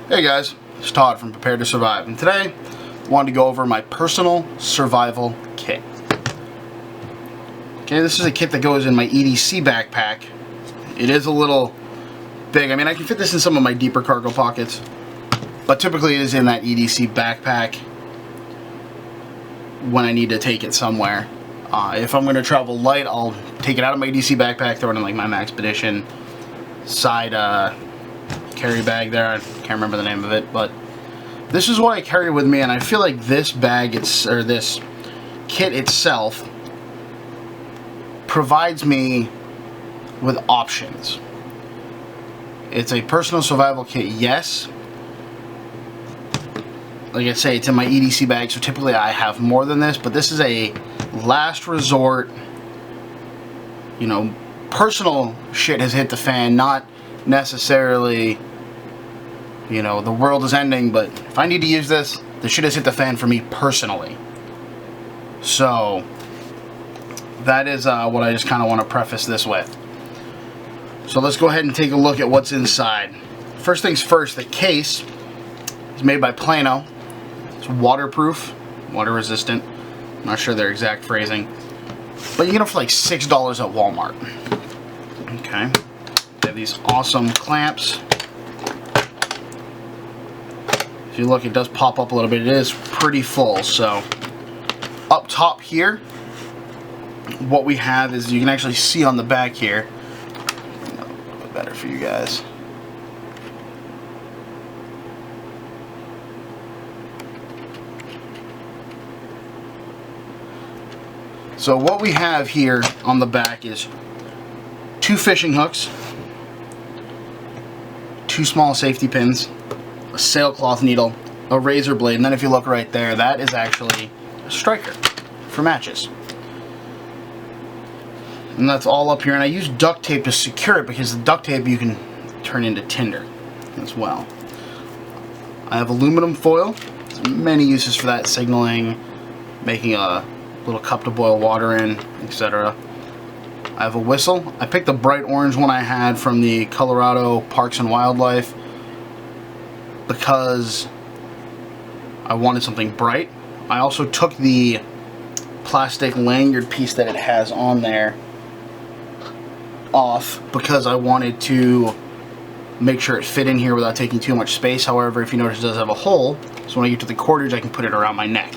Hey guys, it's Todd from Prepare to Survive, and today I wanted to go over my personal survival kit. Okay, this is a kit that goes in my EDC backpack. It is a little big. I mean, I can fit this in some of my deeper cargo pockets, but typically it is in that EDC backpack when I need to take it somewhere. If I'm going to travel light, I'll take it out of my EDC backpack, throw it in like my Maxpedition side carry bag there. I can't remember the name of it, but this is what I carry with me, and I feel like this bag, this kit itself provides me with options. It's a personal survival kit, yes. Like I say, it's in my EDC bag, so typically I have more than this, but this is a last resort, you know, personal shit has hit the fan, not necessarily, you know, the world is ending, but if I need to use this, the shit has hit the fan for me personally. So that is what I just kind of want to preface this with. So let's go ahead and take a look at what's inside. First things first, the case is made by Plano. It's waterproof, water resistant. I'm not sure their exact phrasing, but you get it for like $6 at Walmart. Okay. They have these awesome clamps. If you look, it does pop up a little bit. It is pretty full. So up top here, what we have is, you can actually see on the back here, a little bit better for you guys. So what we have here on the back is 2 fishing hooks, 2 small safety pins, a sailcloth needle, a razor blade, and then if you look right there, that is actually a striker for matches. And that's all up here, and I use duct tape to secure it because the duct tape you can turn into tinder as well. I have aluminum foil. There's many uses for that, signaling, making a little cup to boil water in, etc. I have a whistle. I picked the bright orange one I had from the Colorado Parks and Wildlife because I wanted something bright. I also took the plastic lanyard piece that it has on there off because I wanted to make sure it fit in here without taking too much space. However, if you notice, it does have a hole, so when I get to the cordage I can put it around my neck.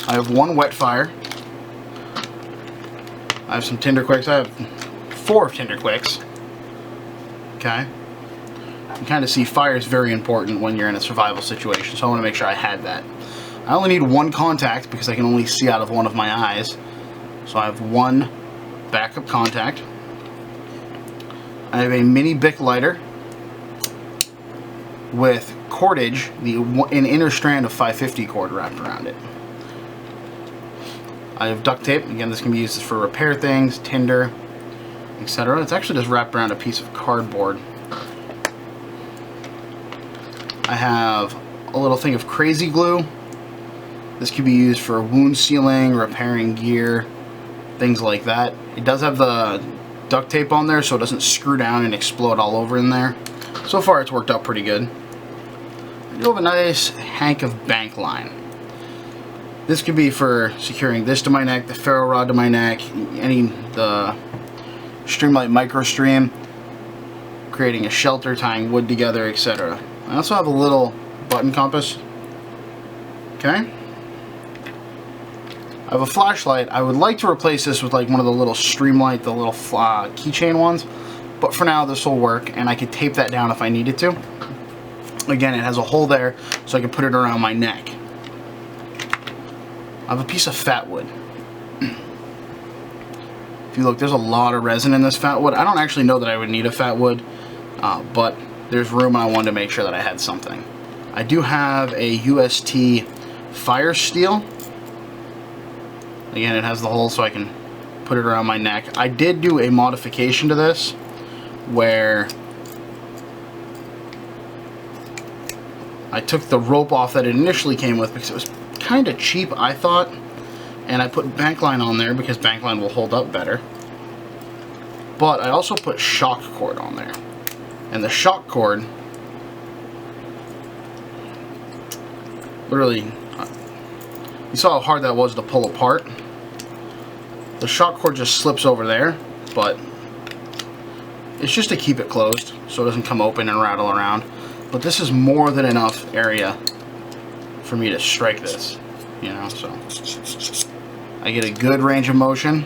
I have 1 wet fire. I have some tinder quicks. I have 4 tinder quicks. Okay. You can kind of see fire is very important when you're in a survival situation, so I want to make sure I had that. I only need 1 contact because I can only see out of one of my eyes. So I have 1 backup contact. I have a mini Bic Lighter with cordage, an inner strand of 550 cord wrapped around it. I have duct tape. Again, this can be used for repair things, tinder, etc. It's actually just wrapped around a piece of cardboard. I have a little thing of crazy glue. This can be used for wound sealing, repairing gear, things like that. It does have the duct tape on there so it doesn't screw down and explode all over in there. So far it's worked out pretty good. I do have a nice hank of bank line. This could be for securing this to my neck, the ferro rod to my neck, the Streamlight Micro Stream, creating a shelter, tying wood together, etc. I also have a little button compass. Okay. I have a flashlight. I would like to replace this with like one of the little Streamlight, the little keychain ones, but for now this will work, and I could tape that down if I needed to. Again, it has a hole there so I can put it around my neck. I have a piece of fat wood. If you look, there's a lot of resin in this fat wood. I don't actually know that I would need a fat wood, but there's room and I wanted to make sure that I had something. I do have a Ust Firesteel. Again, it has the hole so I can put it around my neck. I did do a modification to this where I took the rope off that it initially came with because it was kind of cheap, I thought, and I put bank line on there because bank line will hold up better. But I also put shock cord on there, and the shock cord literally, you saw how hard that was to pull apart. The shock cord just slips over there, but it's just to keep it closed so it doesn't come open and rattle around. But this is more than enough area for me to strike this, you know, so I get a good range of motion,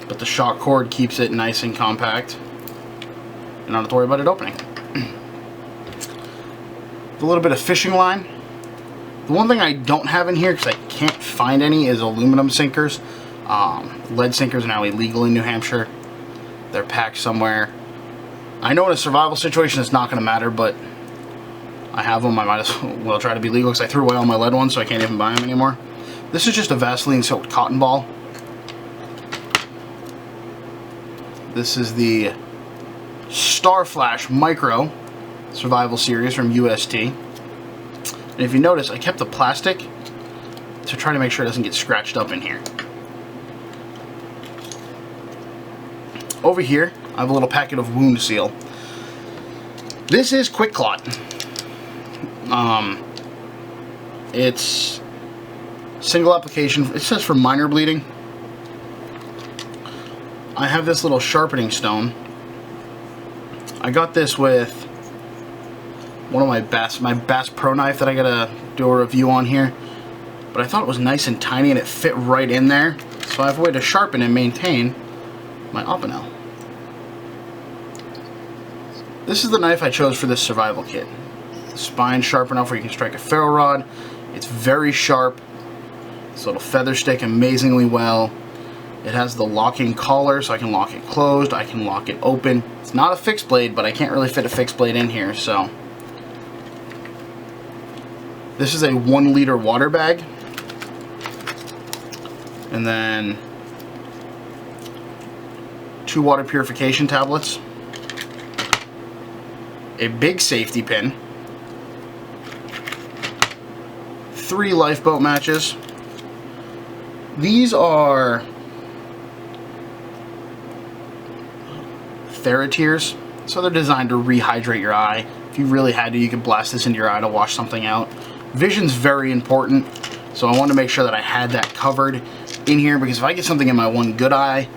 but the shock cord keeps it nice and compact and I don't have to worry about it opening. A little bit of fishing line. The one thing I don't have in here, because I can't find any, is aluminum sinkers. Lead sinkers are now illegal in New Hampshire. They're packed somewhere. I know in a survival situation it's not going to matter, but I have them. I might as well try to be legal because I threw away all my lead ones, so I can't even buy them anymore. This is just a Vaseline soaked cotton ball. This is the Star Flash Micro Survival Series from UST. And if you notice, I kept the plastic to try to make sure it doesn't get scratched up in here. Over here, I have a little packet of wound seal. This is Quick Clot. It's single application. It says for minor bleeding. I have this little Sharpening Stone. I got this with one of my Bass Pro knife that I gotta do a review on here. But I thought it was nice and tiny and it fit right in there. So I have a way to sharpen and maintain my Opinel. This is the knife I chose for this survival kit. The spine's sharp enough where you can strike a ferro rod. It's very sharp. This little feather stick amazingly well. It has the locking collar, so I can lock it closed, I can lock it open. It's not a fixed blade, but I can't really fit a fixed blade in here, so. This is a 1 liter water bag. And then 2 water purification tablets. A big safety pin. 3 lifeboat matches. These are Theratears, so they're designed to rehydrate your eye. If you really had to, you could blast this into your eye to wash something out. Vision's very important, so I wanted to make sure that I had that covered in here, because if I get something in my one good eye,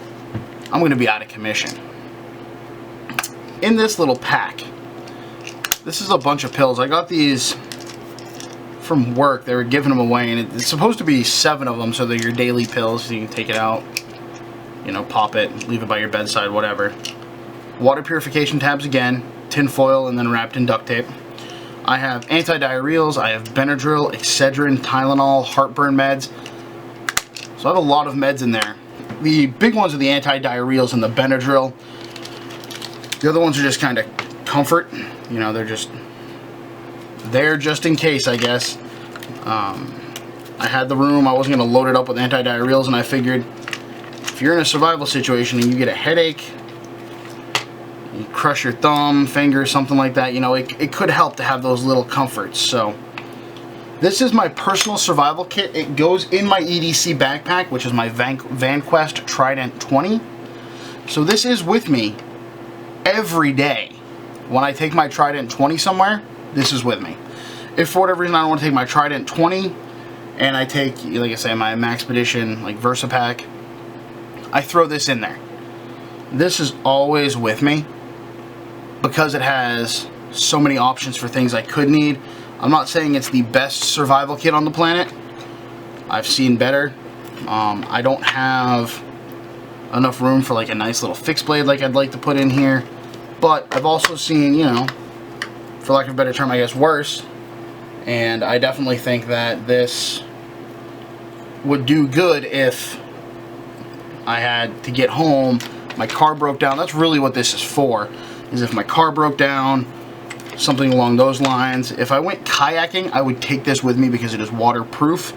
I'm going to be out of commission. In this little pack, this is a bunch of pills. I got these from work. They were giving them away, and it's supposed to be 7 of them, so they're your daily pills, so you can take it out, you know, pop it, leave it by your bedside, whatever. Water purification tabs again, tin foil, and then wrapped in duct tape. I have anti-diarrheals, I have Benadryl, Excedrin, Tylenol, heartburn meds. So I have a lot of meds in there. The big ones are the anti-diarrheals and the Benadryl. The other ones are just kind of comfort. You know, they're just there just in case, I guess. I had the room, I wasn't going to load it up with anti-diarrheals, and I figured if you're in a survival situation and you get a headache, you crush your thumb, finger, something like that, you know, it could help to have those little comforts. So this is my personal survival kit. It goes in my EDC backpack, which is my VanQuest Trident 20. So this is with me every day. When I take my Trident 20 somewhere, this is with me. If for whatever reason I don't want to take my Trident 20 and I take, like I say, my Maxpedition, like VersaPack, I throw this in there. This is always with me because it has so many options for things I could need. I'm not saying it's the best survival kit on the planet. I've seen better. I don't have enough room for like a nice little fixed blade like I'd like to put in here. But I've also seen, you know, for lack of a better term, I guess, worse. And I definitely think that this would do good if I had to get home, my car broke down. That's really what this is for, is if my car broke down, something along those lines. If I went kayaking, I would take this with me because it is waterproof.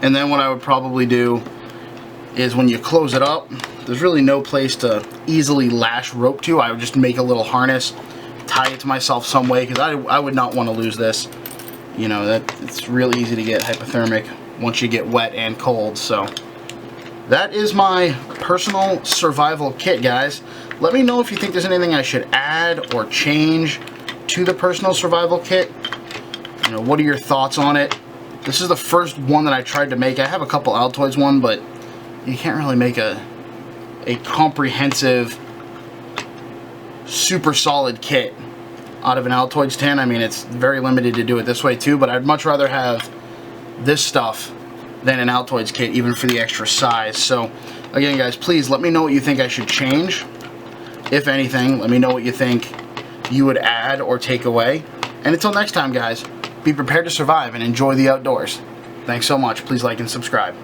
And then what I would probably do is when you close it up, there's really no place to easily lash rope to. I would just make a little harness, tie it to myself some way, because I would not want to lose this. You know, that it's real easy to get hypothermic once you get wet and cold. So that is my personal survival kit, guys. Let me know if you think there's anything I should add or change to the personal survival kit. You know, what are your thoughts on it? This is the first one that I tried to make. I have a couple Altoids one, but you can't really make a comprehensive, super solid kit out of an Altoids tin. I mean, it's very limited to do it this way too, but I'd much rather have this stuff than an Altoids kit, even for the extra size. So again, guys, please let me know what you think I should change. If anything, let me know what you think you would add or take away. And until next time, guys, be prepared to survive and enjoy the outdoors. Thanks so much. Please like and subscribe.